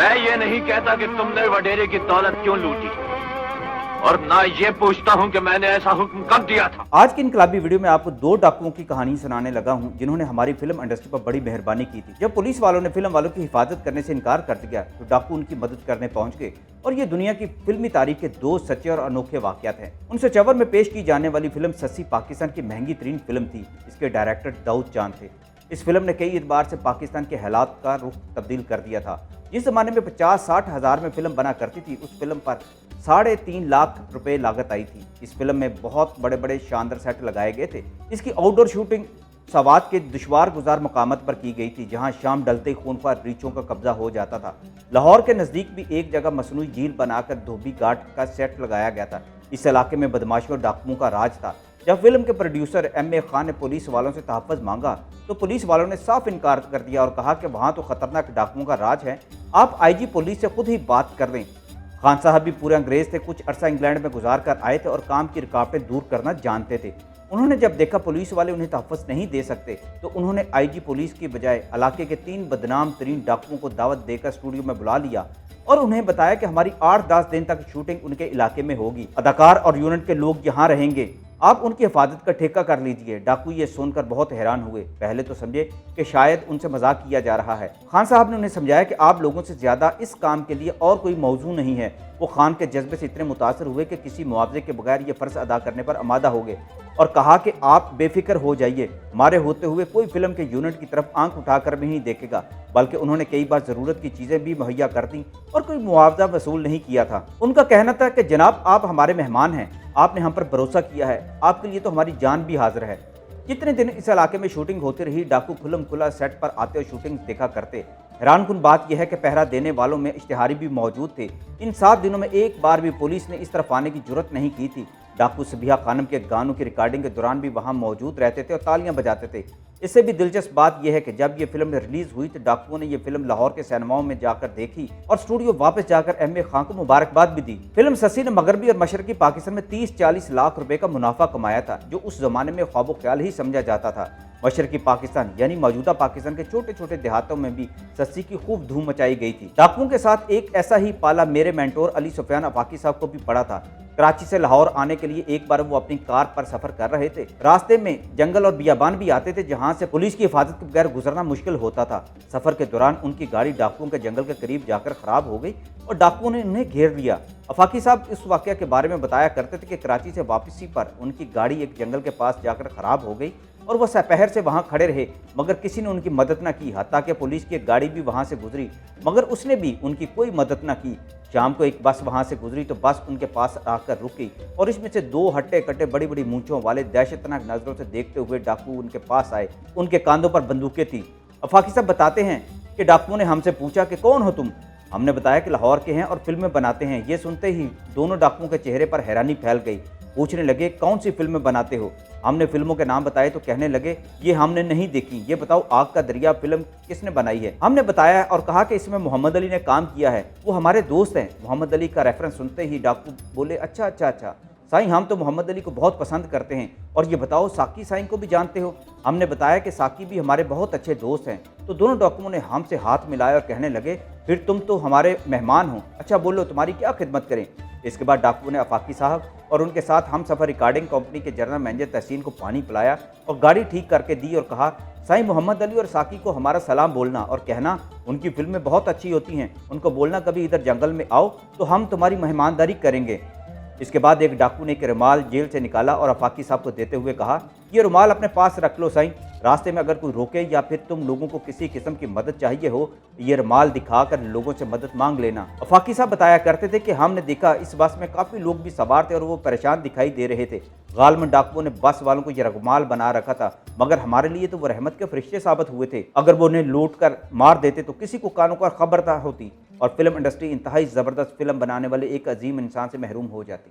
मैं ये नहीं कहता कि तुमने वडेरे की दौलत क्यों लूटी, और ना ये पूछता हूं कि मैंने ऐसा हुक्म कब दिया था। आज की इनकलाबी वीडियो में आपको दो डाकुओं की कहानी सुनाने लगा हूं जिन्होंने हमारी फिल्म इंडस्ट्री पर बड़ी मेहरबानी की थी। जब पुलिस वालों ने फिल्म वालों की हिफाजत करने से इनकार कर दिया तो डाकू उनकी मदद करने पहुंच गए। और ये दुनिया की फिल्मी तारीख के दो सच्चे और अनोखे वाकयात हैं। 1954 में पेश की जाने वाली फिल्म सस्सी पाकिस्तान की महंगी तरीन फिल्म थी। इसके डायरेक्टर दाऊद चांद थे। इस फिल्म ने कई एतबार से पाकिस्तान के हालात का रुख तब्दील कर दिया था। जिस जमाने में 50-60 हज़ार में फिल्म बना करती थी, उस फिल्म पर 3.5 लाख रुपए लागत आई थी। इस फिल्म में बहुत बड़े बड़े शानदार सेट लगाए गए थे। इसकी आउटडोर शूटिंग सवात के दुश्वार गुजार मकामत पर की गई थी, जहां शाम ढलते खून पर रीछों का कब्जा हो जाता था। लाहौर के नज़दीक भी एक जगह मसनूई झील बनाकर धोबी घाट का सेट लगाया गया था। इस इलाके में बदमाशियों और डाकुओं का राज था। जब फिल्म के प्रोड्यूसर M.A. खान ने पुलिस वालों से तहफ़्फ़ुज़ मांगा तो पुलिस वालों ने साफ इनकार कर दिया और कहा कि वहाँ तो खतरनाक डाकुओं का राज है, आप IG पुलिस से खुद ही बात कर लें। खान साहब भी पूरे अंग्रेज थे, कुछ अरसा इंग्लैंड में गुजार कर आए थे और काम की रुकावटें दूर करना जानते थे। उन्होंने जब देखा पुलिस वाले उन्हें तहफ़्फ़ुज़ नहीं दे सकते तो उन्होंने IG पुलिस की बजाय इलाके के 3 बदनाम तरीन डाकुओं को दावत देकर स्टूडियो में बुला लिया और उन्हें बताया कि हमारी 8-10 दिन तक शूटिंग उनके इलाके में होगी, अदाकार और यूनिट के लोग यहाँ रहेंगे, आप उनकी हिफाजत का ठेका कर लीजिए। डाकू ये सुनकर बहुत हैरान हुए। पहले तो समझे कि शायद उनसे मजाक किया जा रहा है। खान साहब ने उन्हें समझाया कि आप लोगों से ज़्यादा इस काम के लिए और कोई मौजू नहीं है। वो खान के जज्बे से इतने मुतासर हुए कि किसी मुआवजे के बगैर ये फ़र्ज अदा करने पर आमादा हो गए और कहा कि आप बेफिक्र हो जाइए, हमारे होते हुए कोई फिल्म के यूनिट की तरफ आंख उठाकर भी नहीं देखेगा। बल्कि उन्होंने कई बार ज़रूरत की चीज़ें भी मुहैया कर दी और कोई मुआवजा वसूल नहीं किया था। उनका कहना था कि जनाब, आप हमारे मेहमान हैं, आपने हम पर भरोसा किया है, आपके लिए तो हमारी जान भी हाजिर है। जितने दिन इस इलाके में शूटिंग होती रही, डाकू खुलम खुला सेट पर आते और शूटिंग देखा करते। हैरानकुन बात यह है कि पहरा देने वालों में इश्तिहारी भी मौजूद थे। इन 7 दिनों में एक बार भी पुलिस ने इस तरफ आने की जुर्रत नहीं की थी। डाकू सबिहा खानम के गानों की रिकॉर्डिंग के दौरान भी वहां मौजूद रहते थे और तालियां बजाते थे। इससे भी दिलचस्प बात यह है कि जब ये फिल्म रिलीज हुई तो डाकुओं ने ये फिल्म लाहौर के सिनेमाओं में जाकर देखी और स्टूडियो वापस जाकर M.A. खान को मुबारकबाद भी दी। फिल्म सस्सी ने मगरबी और मशरकी पाकिस्तान में 30-40 लाख रुपए का मुनाफा कमाया था, जो उस जमाने में ख्वाबो ख्याल ही समझा जाता था। मशरकी पाकिस्तान यानी मौजूदा पाकिस्तान के छोटे छोटे देहातों में भी सस्सी की खूब धूम मचाई गई थी। डाकुओं के साथ एक ऐसा ही पाला मेरे मेंटोर अली सुफियान आफाकी साहब को भी पड़ा था। कराची से लाहौर आने के लिए एक बार वो अपनी कार पर सफर कर रहे थे। रास्ते में जंगल और बियाबान भी आते थे, जहां से पुलिस की हिफाजत के बगैर गुजरना मुश्किल होता था। सफर के दौरान उनकी गाड़ी डाकुओं के जंगल के करीब जाकर खराब हो गई और डाकुओं ने उन्हें घेर लिया। आफाकी साहब इस वाकया के बारे में बताया करते थे कि कराची से वापसी पर उनकी गाड़ी एक जंगल के पास जाकर खराब हो गई और वह सपहर से वहां खड़े रहे, मगर किसी ने उनकी मदद न की। हत्ता कि पुलिस की एक गाड़ी भी वहां से गुजरी, मगर उसने भी उनकी कोई मदद न की। शाम को एक बस वहां से गुजरी तो बस उनके पास आकर रुकी और इसमें से 2 हट्टे कट्टे बड़ी बड़ी मूंछों वाले दहशतनाक नजरों से देखते हुए डाकू उनके पास आए। उनके कांधों पर बंदूकें थी। आफाकी साहब बताते हैं कि डाकुओं ने हमसे पूछा कि कौन हो तुम। हमने बताया कि लाहौर के हैं और फिल्में बनाते हैं। ये सुनते ही दोनों डाकुओं के चेहरे पर हैरानी फैल गई। पूछने लगे, कौन सी फिल्में बनाते हो। हमने फिल्मों के नाम बताए तो कहने लगे, ये हमने नहीं देखी, ये बताओ आग का दरिया फिल्म किसने बनाई है। हमने बताया और कहा कि इसमें मोहम्मद अली ने काम किया है, वो हमारे दोस्त हैं। मोहम्मद अली का रेफरेंस सुनते ही डाकू बोले, अच्छा अच्छा अच्छा साईं, हम तो मोहम्मद अली को बहुत पसंद करते हैं, और ये बताओ साकी साईं को भी जानते हो। हमने बताया कि साकी भी हमारे बहुत अच्छे दोस्त हैं। तो दोनों डाकुओं ने हमसे हाथ मिलाया और कहने लगे, फिर तुम तो हमारे मेहमान हो, अच्छा बोलो तुम्हारी क्या खिदमत करें। इसके बाद डाकुओं ने आफाकी साहब और उनके साथ हम सफ़र रिकॉर्डिंग कंपनी के जनरल मैनेजर तहसीन को पानी पिलाया और गाड़ी ठीक करके दी और कहा, साईं मोहम्मद अली और साकी को हमारा सलाम बोलना और कहना उनकी फिल्में बहुत अच्छी होती हैं, उनको बोलना कभी इधर जंगल में आओ तो हम तुम्हारी मेहमानदारी करेंगे। इसके बाद एक डाकू ने एक रुमाल जेल से निकाला और आफाकी साहब को देते हुए कहा, ये रुमाल अपने पास रख लो साईं, रास्ते में अगर कोई रोके या फिर तुम लोगों को किसी किस्म की मदद चाहिए हो, ये रुमाल दिखाकर लोगों से मदद मांग लेना। आफाकी साहब बताया करते थे कि हमने देखा इस बस में काफ़ी लोग भी सवार थे और वो परेशान दिखाई दे रहे थे। गालमन डाकुओं ने बस वालों को यह रुमाल बना रखा था, मगर हमारे लिए तो वो रहमत के फरिश्ते साबित हुए थे। अगर वो उन्हें लूट कर मार देते तो किसी को कानों का खबरदार होती और फिल्म इंडस्ट्री इंतहाई ज़बरदस्त फिल्म बनाने वाले एक अजीम इंसान से महरूम हो जाती।